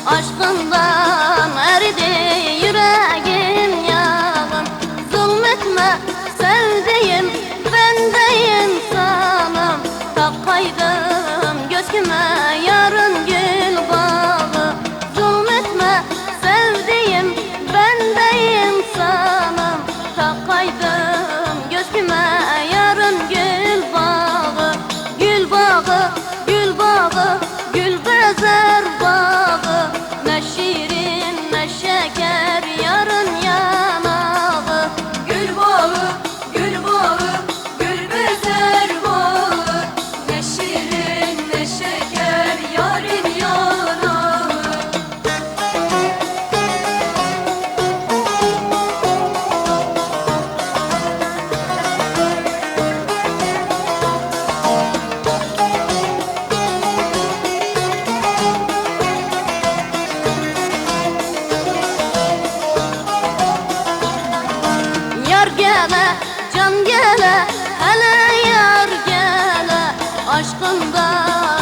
Aşkından eridi yüreğim yağım. Zulmetme sevdiğim, ben de insanım. Takaydım göğsüme yarın gül bağı. Zulmetme sevdiğim, ben de insanım. Takaydım göğsüme yarın gül bağı. Gül bağı, gül bağı, gül bezer bağı. Ne şirin ne şeker yarın yanağı. Gül bağı, gül bağı, gül bezer bağı. Ne şirin ne şeker yarın yanağı. Yar gele, can gele, hele yar gele. Aşkından